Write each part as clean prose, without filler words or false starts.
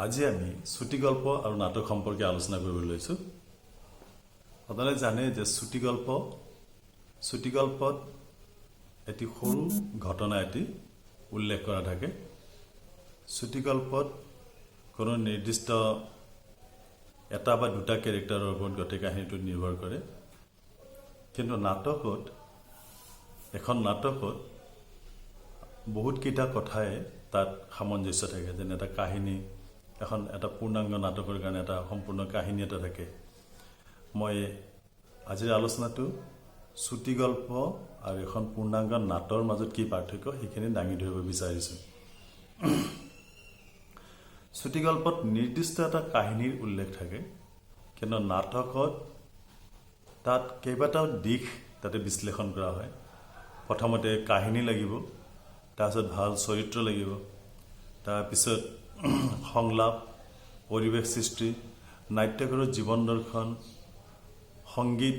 আজি আমি ছুটি গল্প আৰু নাটক সম্পৰ্কে আলোচনা কৰিবলৈ লৈছো। আপোনালোকে জানে যে ছুটি গল্পত এটি সৰু ঘটনা এটি উল্লেখ কৰা থাকে। ছুটি গল্পত কোনো নিৰ্দিষ্ট এটা বা দুটা ক্যাৰেক্টাৰৰ ওপৰত গোটেই কাহিনীটো নিৰ্ভৰ কৰে। কিন্তু এখন নাটকত বহুত কিটা কথাই তাত সামঞ্জস্য থাকে, যেনে এটা কাহিনী, এটা পূৰ্ণাংগ নাটকৰ কাৰণে এটা সম্পূৰ্ণ কাহিনী এটা থাকে। মই আজিৰ আলোচনাটো ছুটি গল্প আৰু এখন পূৰ্ণাংগ নাটৰ মাজত কি পাৰ্থক্য সেইখিনি দাঙি ধৰিব বিচাৰিছো। ছুটি গল্পত নিৰ্দিষ্ট এটা কাহিনীৰ উল্লেখ থাকে, কিন্তু নাটকত তাত কেইবাটাও দিশ তাতে বিশ্লেষণ কৰা হয়। প্ৰথমতে কাহিনী লাগিব, তাৰপিছত ভাল চৰিত্ৰ লাগিব, তাৰপিছত সংলাপ, পৰিৱেশ সৃষ্টি, নাট্যকাৰৰ জীৱন দৰ্শন, সংগীত,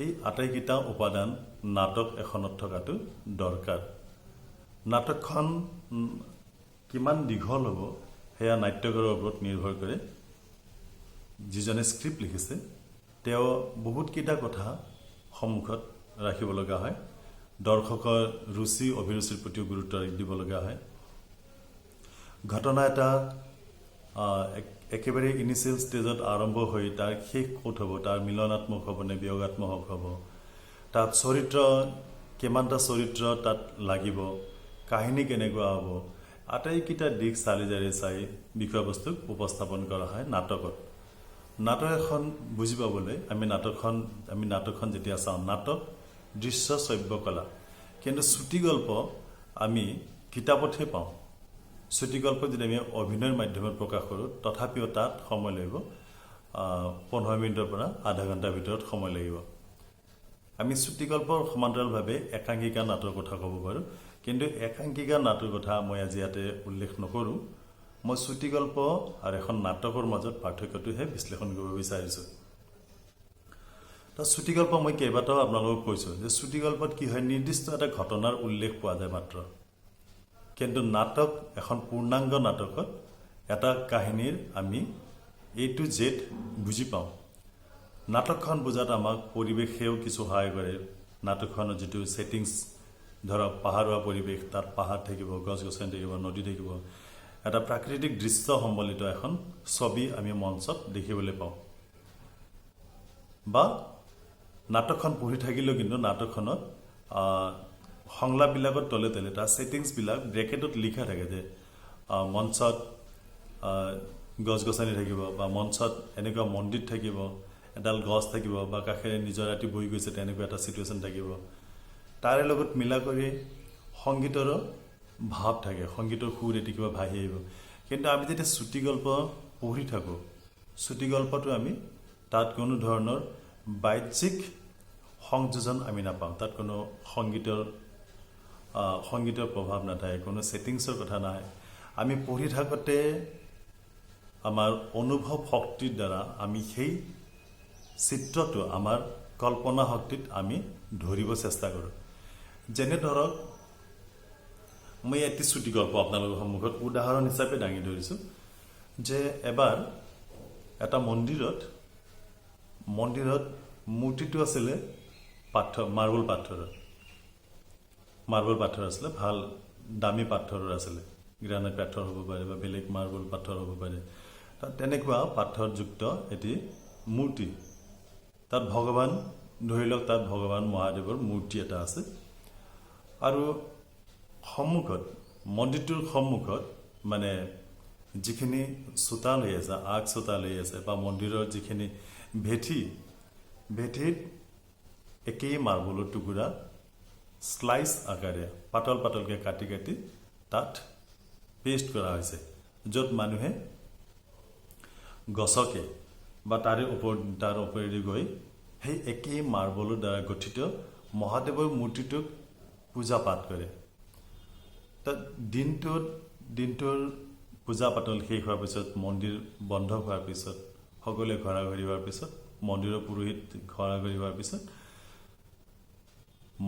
এই আটাইকেইটা উপাদান নাটক এখনত থকাটো দৰকাৰ। নাটকখন কিমান দীঘল হ'ব সেয়া নাট্যকাৰৰ ওপৰত নিৰ্ভৰ কৰে। যিজনে স্ক্ৰিপ্ট লিখিছে তেওঁ বহুতকেইটা কথা সন্মুখত ৰাখিব লগা হয়। দৰ্শকৰ ৰুচি অভিৰুচিৰ প্ৰতিও গুৰুত্ব দিব লগা হয়। ঘটনা এটা একেবাৰে ইনিচিয়েল ষ্টেজত আৰম্ভ হৈ তাৰ শেষ ক'ত হ'ব, তাৰ মিলনাত্মক হ'ব নে বিয়োগাত্মক হ'ব, তাত কিমানটা চৰিত্ৰ তাত লাগিব, কাহিনী কেনেকুৱা হ'ব, আটাইকেইটা দিশ চালি জাৰি চাই বিষয়বস্তুক উপস্থাপন কৰা হয় নাটকত। নাটক এখন বুজি পাবলৈ আমি নাটকখন যেতিয়া চাওঁ, নাটক দৃশ্য শ্ৰব্য কলা। কিন্তু ছুটি গল্প আমি কিতাপতহে পাওঁ। ছুটি গল্প যদি আমি অভিনয়ৰ মাধ্যমত প্ৰকাশ কৰোঁ, তথাপিও তাত সময় লাগিব 15 মিনিটৰ পৰা আধা ঘণ্টাৰ ভিতৰত সময় লাগিব। আমি ছুটি গল্পৰ সমান্তৰালভাৱে একাংকিকা নাটৰ কথা ক'ব পাৰোঁ, কিন্তু একাংকিকা নাটৰ কথা মই আজি ইয়াতে উল্লেখ নকৰোঁ। মই ছুটি গল্প আৰু এখন নাটকৰ মাজত পাৰ্থক্যটোহে বিশ্লেষণ কৰিব বিচাৰিছোঁ। ছুটি গল্প মই কেইবাটাও আপোনালোকক কৈছোঁ যে ছুটি গল্পত কি হয়, নিৰ্দিষ্ট এটা ঘটনাৰ উল্লেখ পোৱা যায় মাত্ৰ। কিন্তু নাটক, এখন পূৰ্ণাংগ নাটকত এটা কাহিনীৰ আমি A to Z বুজি পাওঁ। নাটকখন বুজাত আমাক পৰিৱেশেও কিছু সহায় কৰে। নাটকখনৰ যিটো ছেটিংছ, ধৰক পাহাৰুৱা পৰিৱেশ, তাত পাহাৰ থাকিব, গছ গছনি থাকিব, নদী থাকিব, এটা প্ৰাকৃতিক দৃশ্য সম্বলিত এখন ছবি আমি মঞ্চত দেখিবলৈ পাওঁ। বা নাটকখন পঢ়ি থাকিলেও কিন্তু নাটকখনত সংলাপবিলাকত তলে তলে তাৰ ছেটিংছবিলাক ব্ৰেকেটত লিখা থাকে যে মঞ্চত গছ গছনি থাকিব, বা মঞ্চত এনেকুৱা মন্দিৰ থাকিব, এডাল গছ থাকিব, বা কাষেৰে নিজৰ ৰাতি বহি গৈছে তেনেকুৱা এটা ছিটুৱেশ্যন থাকিব। তাৰে লগত মিলা কৰি সংগীতৰো ভাৱ থাকে, সংগীতৰ সুৰ এটি কিবা ভাহি আহিব। কিন্তু আমি যেতিয়া ছুটি গল্প পঢ়ি থাকোঁ, ছুটি গল্পটো আমি তাত কোনো ধৰণৰ বাহ্যিক সংযোজন আমি নাপাওঁ। তাত কোনো সংগীতৰ প্ৰভাৱ নাথাকে, কোনো ছেটিংছৰ কথা নাই। আমি পঢ়ি থাকোঁতে আমাৰ অনুভৱ শক্তিৰ দ্বাৰা আমি সেই চিত্ৰটো আমাৰ কল্পনা শক্তিত আমি ধৰিব চেষ্টা কৰোঁ। যেনে ধৰক, মই এটি ছুটি গল্প আপোনালোকৰ সন্মুখত উদাহৰণ হিচাপে দাঙি ধৰিছোঁ যে এবাৰ এটা মন্দিৰত মূৰ্তিটো আছিলে মাৰ্বল পাথৰৰ আছিলে, ভাল দামী পাথৰৰ আছিলে। গ্ৰানাইট পাথৰ হ'ব পাৰে বা বেলেগ মাৰ্বল পাথৰ হ'ব পাৰে। তাত তেনেকুৱা পাথৰযুক্ত এটি মূৰ্তি, তাত তাত ভগৱান মহাদেৱৰ মূৰ্তি এটা আছে। আৰু মন্দিৰটোৰ সন্মুখত মানে যিখিনি চোতাল হৈ আছে, আগ চোতাল হৈ আছে, বা মন্দিৰৰ যিখিনি ভেটিত একেই মাৰ্বলৰ টুকুৰা স্লাইচ আকাৰে পাতলকৈ কাটি তাত পেষ্ট কৰা হৈছে, য'ত মানুহে গছকে বা তাৰ ওপৰেদি গৈ সেই একেই মাৰ্বলৰ দ্বাৰা গঠিত মহাদেৱৰ মূৰ্তিটোক পূজা পাঠ কৰে। তাত দিনটোৰ পূজা পাতল শেষ হোৱাৰ পিছত, মন্দিৰ বন্ধ হোৱাৰ পিছত, সকলোৱে ঘৰাঘৰি হোৱাৰ পিছত, মন্দিৰৰ পুৰোহিত ঘৰাঘৰি হোৱাৰ পিছত,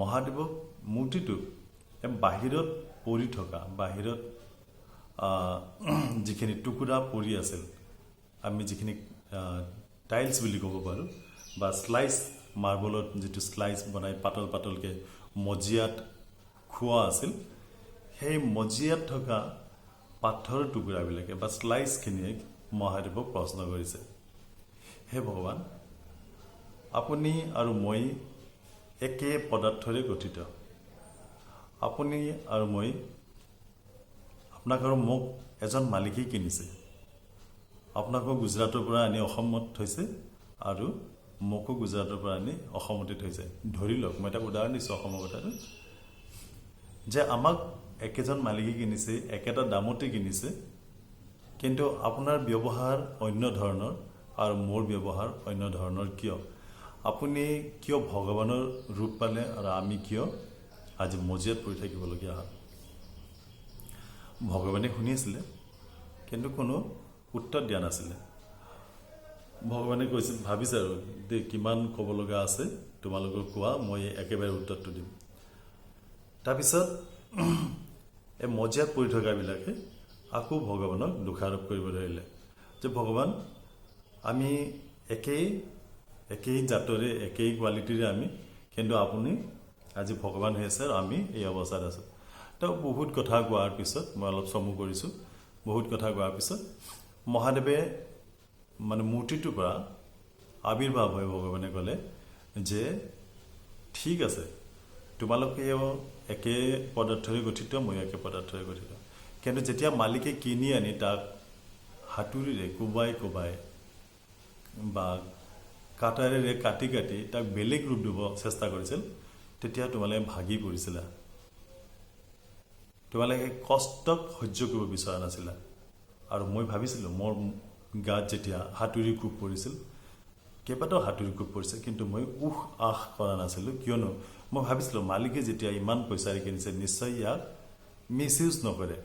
মহাদেৱক মূৰ্তিটোক বাহিৰত যিখিনি টুকুৰা পৰি আছিল, আমি যিখিনি টাইলছ বুলি ক'ব পাৰোঁ, বা স্লাইচ মাৰ্বলত যিটো স্লাইচ বনাই পাতল পাতলকৈ মজিয়াত খোৱা আছিল, সেই মজিয়াত থকা পাথৰৰ টুকুৰাবিলাকে বা স্লাইচখিনিয়ে মহাদেৱক প্ৰশ্ন কৰিছে, হে ভগৱান, আপুনি আৰু মই একে পদাৰ্থৰে গঠিত। আপুনি আৰু মই, আপোনাক আৰু মোক এজন মালিকেই কিনিছে। আপোনাকো গুজৰাটৰ পৰা আনি অসমত থৈছে আৰু মোকো গুজৰাটৰ পৰা আনি অসমতে থৈছে। ধৰি লওক, মই এটা উদাহৰণ দিছোঁ অসমৰ কথাটো, যে আমাক একেজন মালিকে কিনিছে, একেটা দামতে কিনিছে, কিন্তু আপোনাৰ ব্যৱহাৰ অন্য ধৰণৰ আৰু মোৰ ব্যৱহাৰ অন্য ধৰণৰ। কিয়? আপুনি কিয় ভগৱানৰ ৰূপ পালে আৰু আমি কিয় আজি মজিয়াত পৰি থাকিবলগীয়া হ'ল? ভগৱানে শুনি আছিলে, কিন্তু কোনো উত্তৰ দিয়া নাছিলে। ভগৱানে কৈছিল, ভাবিছে আৰু দেই কিমান ক'ব লগা আছে, তোমালোকৰ কোৱা, মই একেবাৰে উত্তৰটো দিম। তাৰপিছত এই মজিয়াত পৰি থকাবিলাকে আকৌ ভগৱানক দোষাৰোপ কৰিব ধৰিলে, যে ভগৱান, আমি একেই জাতৰে, একেই কোৱালিটিৰে আমি, কিন্তু আপুনি আজি ভগৱান হৈ আছে আৰু আমি এই অৱস্থাত আছোঁ। তো বহুত কথা কোৱাৰ পিছত, মই অলপ চমু কৰিছোঁ, বহুত কথা কোৱাৰ পিছত মহাদেৱে মানে মূৰ্তিটোৰ পৰা আৱিৰ্ভাৱ হৈ ভগৱানে ক'লে যে ঠিক আছে, তোমালোকেও একে পদাৰ্থৰে গঠিত, মই একে পদাৰ্থৰে গঠিত, কিন্তু যেতিয়া মালিকে কিনি আনি তাক হাতুৰিৰে কোবাই কোবাই বা কাটাৰেৰে কাটি কাটি তাক বেলেগ ৰূপ দিব চেষ্টা কৰিছিল, তেতিয়া তোমালোকে ভাগি পৰিছিলা। তোমালোকে কষ্টক সহ্য কৰিব বিচৰা নাছিলা। আৰু মই ভাবিছিলোঁ, মোৰ গাত যেতিয়া হাতুৰি কোব পৰিছিল, কেইবাটাও হাতুৰি কোব পৰিছে, কিন্তু মই আহ কৰা নাছিলোঁ। কিয়নো মই ভাবিছিলোঁ, মালিকে যেতিয়া ইমান পইচাৰে কিনিছে, নিশ্চয় ইয়াক মিছ ইউজ নকৰে,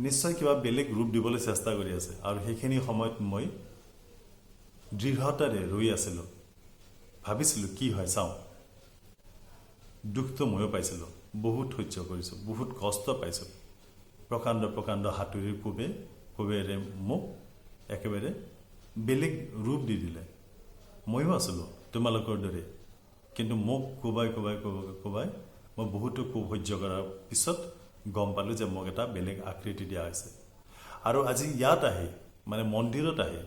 নিশ্চয় কিবা বেলেগ ৰূপ দিবলৈ চেষ্টা কৰি আছে। আৰু সেইখিনি সময়ত মই দৃঢ়তাৰে ৰৈ আছিলোঁ, ভাবিছিলোঁ কি হয় চাওঁ। দুখটো ময়ো পাইছিলোঁ, বহুত সহ্য কৰিছোঁ, বহুত কষ্ট পাইছোঁ। প্ৰকাণ্ড প্ৰকাণ্ড হাতুৰিৰ কোবেৰে মোক একেবাৰে বেলেগ ৰূপ দি দিলে। ময়ো আছিলোঁ তোমালোকৰ দৰে, কিন্তু মোক কোবাই কোবাই কোবাই কোবাই মই বহুতো কোব সহ্য কৰাৰ পিছত গম পালোঁ যে মোক এটা বেলেগ আকৃতি দিয়া হৈছে। আৰু আজি ইয়াত আহি, মানে মন্দিৰত আহি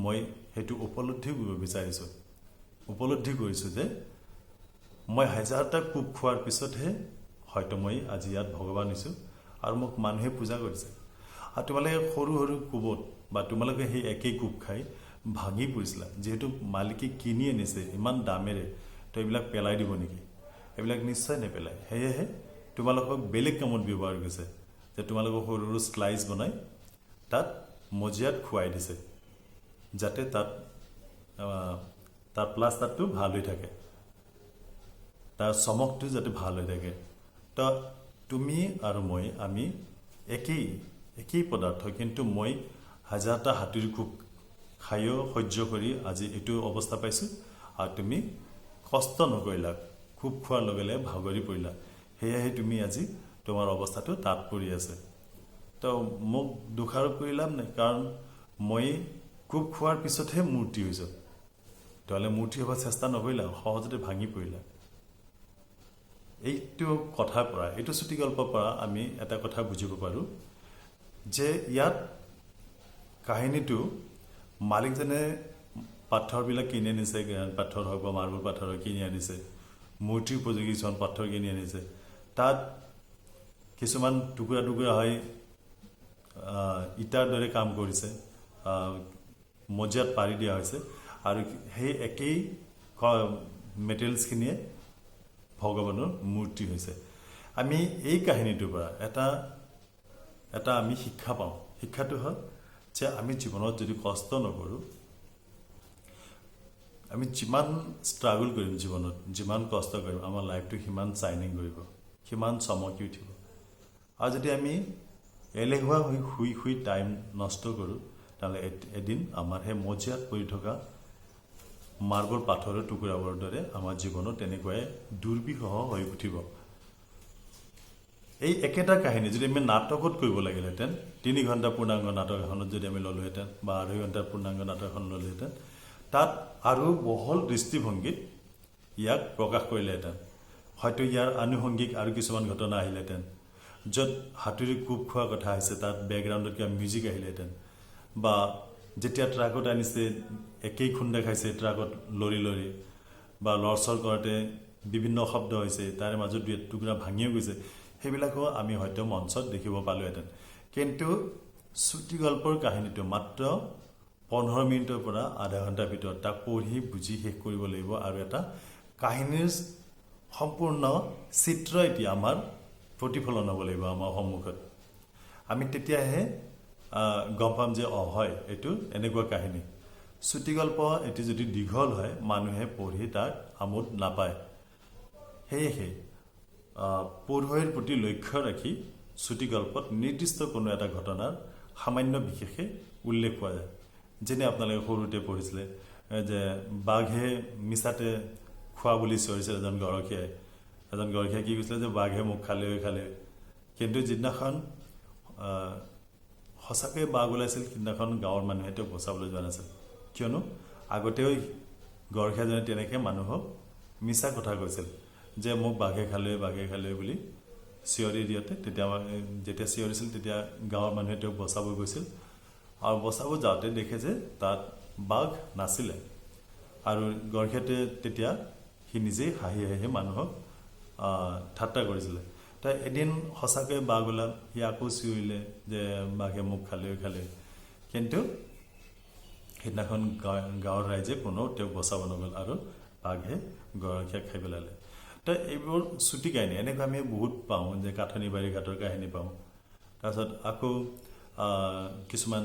মই সেইটো উপলব্ধি কৰিব বিচাৰিছোঁ, উপলব্ধি কৰিছোঁ যে মই হাজাৰটা কোব খোৱাৰ পিছতহে হয়তো মই আজি ইয়াত ভগৱান হৈছোঁ আৰু মোক মানুহে পূজা কৰিছে। আৰু তোমালোকে সৰু সৰু কোবত বা তোমালোকে সেই একেই কোব খাই ভাঙি পৰিছিলা, যিহেতু মালিকে কিনি আনিছে ইমান দামেৰে, তো এইবিলাক পেলাই দিব নেকি? এইবিলাক নিশ্চয় নেপেলায়। সেয়েহে তোমালোকক বেলেগ কামত ব্যৱহাৰ কৰিছে, যে তোমালোকক সৰু সৰু স্লাইচ বনাই তাত মজিয়াত খুৱাই দিছে, যাতে তাৰ প্লাষ্টাৰটো ভাল হৈ থাকে, তাৰ চমকটো যাতে ভাল হৈ থাকে। তো তুমি আৰু মই, আমি একেই পদাৰ্থ, কিন্তু মই হাজাৰটা হাতুৰি কোব খায়ো সহ্য কৰি আজি এইটো অৱস্থা পাইছোঁ, আৰু তুমি কষ্ট নকৰিলা, কোব খোৱাৰ লগে লগে ভাগৰি পৰিলা, সেয়েহে তুমি আজি তোমাৰ অৱস্থাটো তাত পৰি আছে। তো মোক দোষাৰোপ কৰি লাভ নাই, কাৰণ মই কোব খোৱাৰ পিছতহে মূৰ্তি হৈছোঁ। তেতিয়াহ'লে মূৰ্তি হ'ব চেষ্টা নকৰিলা, সহজতে ভাঙি পৰিলা। এইটো কথাৰ পৰা, এইটো চুটিগল্পৰ পৰা আমি এটা কথা বুজিব পাৰোঁ যে ইয়াত কাহিনীটো মালিকজনে পাথৰবিলাক কিনি আনিছে, গ্ৰেনাইট পাথৰ হওক বা মাৰ্বল পাথৰ কিনি আনিছে, মূৰ্তিৰ উপযোগী কিছুমান পাথৰ কিনি আনিছে, তাত কিছুমান টুকুৰা টুকুৰা হৈ ইটাৰ দৰে কাম কৰিছে, মজিয়াত পাৰি দিয়া হৈছে, আৰু সেই একেই মেটেৰিয়েলছখিনিয়ে ভগৱানৰ মূৰ্তি হৈছে। আমি এই কাহিনীটোৰ পৰা এটা আমি শিক্ষা পাওঁ। শিক্ষাটো হ'ল যে আমি জীৱনত যদি কষ্ট নকৰোঁ, আমি যিমান ষ্ট্ৰাগল কৰিম জীৱনত, যিমান কষ্ট কৰিম, আমাৰ লাইফটো সিমান শ্বাইনিং কৰিব, সিমান চমকি উঠিব। আৰু যদি আমি এলেহুৱা হৈ শুই শুই টাইম নষ্ট কৰোঁ, তেতিয়াহ'লে এদিন আমাৰ সেই মজিয়াত পৰি থকা মাৰ্বল পাথৰৰ টুকুৰাবোৰৰ দৰে আমাৰ জীৱনত তেনেকুৱাই দুৰ্বিষহ হৈ উঠিব। এই একেটা কাহিনী যদি আমি নাটকত কৰিব লাগিলেহেঁতেন 3 ঘণ্টা পূৰ্ণাংগ নাটক এখনত যদি আমি ল'লোহেঁতেন বা 2.5 ঘণ্টাৰ পূৰ্ণাংগ নাটক এখন ল'লোহেঁতেন তাত আৰু বহল দৃষ্টিভংগীত ইয়াক প্ৰকাশ কৰিলেহেঁতেন হয়তো ইয়াৰ আনুষংগিক আৰু কিছুমান ঘটনা আহিলেহেঁতেন য'ত হাতুৰি কোব খোৱা কথা আহিছে তাত বেকগ্ৰাউণ্ডত কিবা মিউজিক আহিলেহেঁতেন বা যেতিয়া ট্ৰাকত আনিছে একেই খুন্দা খাইছে ট্ৰাকত লৰি বা লৰচৰ কৰোঁতে বিভিন্ন শব্দ হৈছে তাৰে মাজত দুই টুকুৰা ভাঙিও গৈছে সেইবিলাকো আমি হয়তো মঞ্চত দেখিব পালোহেঁতেন কিন্তু চুটি গল্পৰ কাহিনীটো মাত্ৰ 15 মিনিটৰ পৰা আধা ঘণ্টাৰ ভিতৰত তাক পঢ়ি বুজি শেষ কৰিব লাগিব আৰু এটা কাহিনীৰ সম্পূৰ্ণ চিত্ৰ এতিয়া আমাৰ প্ৰতিফলন হ'ব লাগিব আমাৰ সন্মুখত আমি তেতিয়াহে গম পাম যে হয় এইটো এনেকুৱা কাহিনী চুটি গল্প এটি যদি দীঘল হয় মানুহে পঢ়ি তাক আমোদ নাপায় সেয়েহে পঢ়ুৱৈৰ প্ৰতি লক্ষ্য ৰাখি চুটি গল্পত নিৰ্দিষ্ট কোনো এটা ঘটনাৰ সামান্য বিশেষে উল্লেখ পোৱা যায় যেনে আপোনালোকে সৰুতে পঢ়িছিলে যে বাঘে মিছাতে খোৱা বুলি চিঞৰিছিল এজন গৰখীয়াই কি কৈছিলে যে বাঘে মোক খালে কিন্তু যিদিনাখন সঁচাকৈ বাঘ ওলাইছিল সিদিনাখন গাঁৱৰ মানুহে তেওঁক বচাবলৈ যোৱা নাছিল কিয়নো আগতেও গৰখীয়াজনে তেনেকৈ মানুহক মিছা কথা কৈছিল যে মোক বাঘে খালে বুলি চিঞৰি দিওঁতে যেতিয়া চিঞৰিছিল তেতিয়া গাঁৱৰ মানুহে তেওঁক বচাব গৈছিল আৰু বচাব যাওঁতে দেখে যে তাত বাঘ নাছিলে আৰু গৰখীয়াতে তেতিয়া সি নিজেই হাঁহি মানুহক ঠাট্টা কৰিছিলে তাই এদিন সঁচাকৈ বাঘ ওলাল সি আকৌ চিঞৰিলে যে বাঘে মোক খালে কিন্তু সেইদিনাখন গাঁৱৰ ৰাইজে কোনো তেওঁক বচাব নগ'ল আৰু বাঘে গৰখীয়াক খাই পেলালে তো এইবোৰ চুটি কাহিনী এনেকৈ আমি বহুত পাওঁ যে কাঠনি বাৰী ঘাটৰ কাহিনী পাওঁ তাৰপিছত আকৌ কিছুমান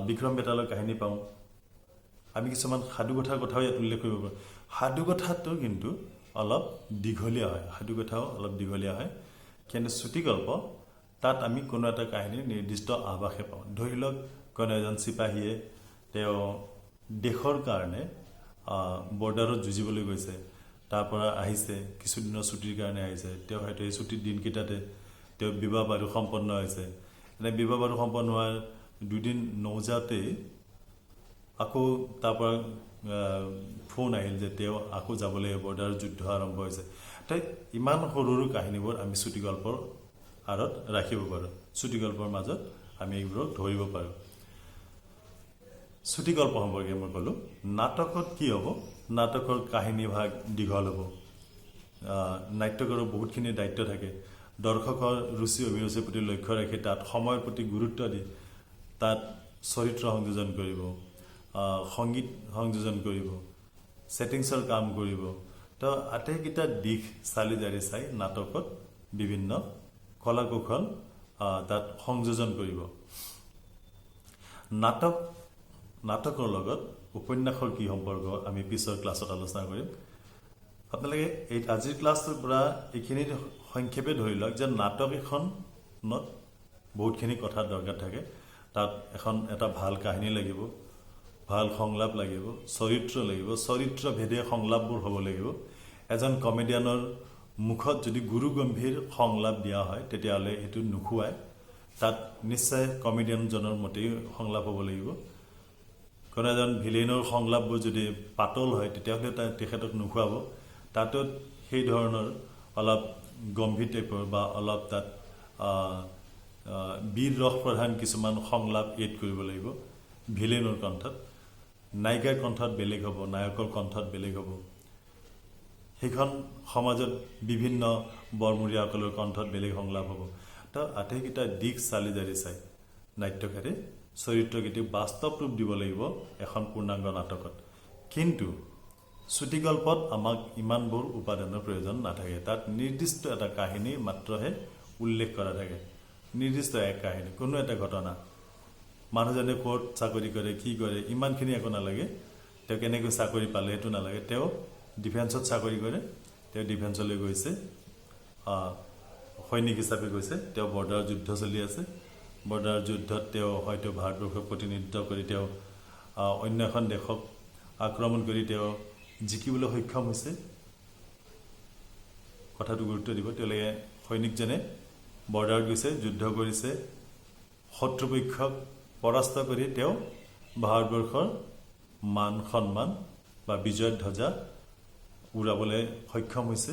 বিক্ৰম বেতালৰ কাহিনী পাওঁ আমি কিছুমান সাধুকথাৰ কথাও ইয়াত উল্লেখ কৰিব পাৰোঁ সাধুকথাটো কিন্তু অলপ দীঘলীয়া হয় কিন্তু চুটি গল্প তাত আমি কোনো এটা কাহিনীৰ নিৰ্দিষ্ট আভাসে পাওঁ ধৰি লওক কোনো এজন চিপাহীয়ে তেওঁ দেশৰ কাৰণে বৰ্ডাৰত যুঁজিবলৈ গৈছে তাৰ পৰা আহিছে কিছুদিনৰ ছুটিৰ কাৰণে আহিছে তেওঁ হয়তো এই ছুটিৰ দিনকেইটাতে তেওঁ বিবাহ বাৰু সম্পন্ন হৈছে এনে বিবাহ বাৰু সম্পন্ন হোৱাৰ দুদিন নৌজাতেই আকৌ তাৰ পৰা ফোন আহিল যে তেওঁ আকৌ যাবলৈ বৰ্ডাৰৰ যুদ্ধ আৰম্ভ হৈছে তাই ইমান সৰু কাহিনীবোৰ আমি চুটি গল্পৰ আঁৰত ৰাখিব পাৰোঁ চুটি গল্পৰ মাজত আমি এইবোৰক ধৰিব পাৰোঁ চুটি গল্প সম্পৰ্কে মই ক'লোঁ নাটকত কি হ'ব নাটকৰ কাহিনী ভাগ দীঘল হ'ব নাট্যকাৰৰ বহুতখিনি দায়িত্ব থাকে দৰ্শকৰ ৰুচি অভিৰুচিৰ প্ৰতি লক্ষ্য ৰাখি তাত সময়ৰ প্ৰতি গুৰুত্ব দি তাত চৰিত্ৰ সংযোজন কৰিব সংগীত সংযোজন কৰিব ছেটিংছৰ কাম কৰিব তো আটাইকেইটা দিশ চালি জাৰি চাই নাটকত বিভিন্ন কলা কৌশল তাত সংযোজন কৰিব নাটকৰ লগত উপন্যাসৰ কি সম্পৰ্ক আমি পিছৰ ক্লাছত আলোচনা কৰিম আপোনালোকে এই আজিৰ ক্লাছটোৰ পৰা এইখিনি সংক্ষেপে ধৰি লওক যে নাটক এখনত বহুতখিনি কথা দৰকাৰ থাকে তাত এটা ভাল কাহিনী লাগিব ভাল সংলাপ লাগিব চৰিত্ৰ ভেদে সংলাপবোৰ হ'ব লাগিব এজন কমেডিয়ানৰ মুখত যদি গুৰু গম্ভীৰ সংলাপ দিয়া হয় তেতিয়াহ'লে সেইটো নুখুৱায় তাত নিশ্চয় কমেডিয়ানজনৰ মতেই সংলাপ হ'ব লাগিব কোনো এজন ভিলেইনৰ সংলাপবোৰ যদি পাতল হয় তেতিয়াহ'লে তেখেতক নুখুৱাব তাতো সেই ধৰণৰ অলপ গম্ভীৰ টাইপৰ বা অলপ তাত বীৰ ৰস প্ৰধান কিছুমান সংলাপ এড কৰিব লাগিব ভিলেইনৰ কণ্ঠত নায়িকাৰ কণ্ঠত বেলেগ হ'ব নায়কৰ কণ্ঠত বেলেগ হ'ব সেইখন সমাজত বিভিন্ন বৰমূৰীয়াসকলৰ কণ্ঠত বেলেগ সংলাপ হ'ব তো আটাইকেইটা দিশ চালি জাৰি চাই নাট্যকাৰে চৰিত্ৰকেইটিক বাস্তৱ ৰূপ দিব লাগিব এখন পূৰ্ণাংগ নাটকত কিন্তু চুটি গল্পত আমাক ইমানবোৰ উপাদানৰ প্ৰয়োজন নাথাকে তাত নিৰ্দিষ্ট এটা কাহিনী মাত্ৰহে উল্লেখ কৰা থাকে নিৰ্দিষ্ট এক কাহিনী কোনো এটা ঘটনা মানুহজনে ক'ত চাকৰি কৰে কি কৰে ইমানখিনি একো নালাগে তেওঁ কেনেকৈ চাকৰি পালে সেইটো নালাগে তেওঁ ডিফেন্সত চাকৰি কৰে তেওঁ ডিফেন্সলৈ গৈছে সৈনিক হিচাপে গৈছে তেওঁ বৰ্ডাৰ যুদ্ধ চলি আছে বৰ্ডাৰ যুদ্ধত তেওঁ হয়তো ভাৰতবৰ্ষক প্ৰতিনিধিত্ব কৰি তেওঁ অন্য এখন দেশক আক্ৰমণ কৰি তেওঁ জিকিবলৈ সক্ষম হৈছে কথাটো গুৰুত্ব দিব তেওঁলোকে সৈনিকজনে বৰ্ডাৰত গৈছে যুদ্ধ কৰিছে শত্ৰুপক্ষক পৰাস্ত কৰি তেওঁ ভাৰতবৰ্ষৰ মান সন্মান বা বিজয় ধ্বজা উৰাবলৈ সক্ষম হৈছে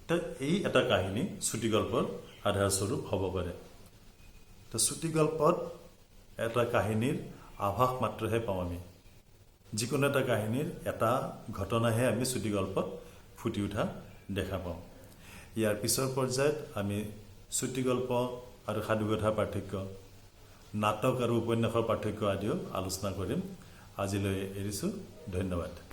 তো এই এটা কাহিনী চুটিগল্পৰ আধাৰস্বৰূপ হ'ব পাৰে তো চুটিগল্পত এটা কাহিনীৰ আভাস মাত্ৰহে পাওঁ আমি যিকোনো এটা কাহিনীৰ এটা ঘটনাহে আমি চুটিগল্পত ফুটি উঠা দেখা পাওঁ ইয়াৰ পিছৰ পৰ্যায়ত আমি চুটিগল্প আৰু সাধুকথাৰ পাৰ্থক্য নাটক আৰু উপন্যাসৰ পাৰ্থক্য আদিও আলোচনা কৰিম আজিলৈ এৰিছোঁ ধন্যবাদ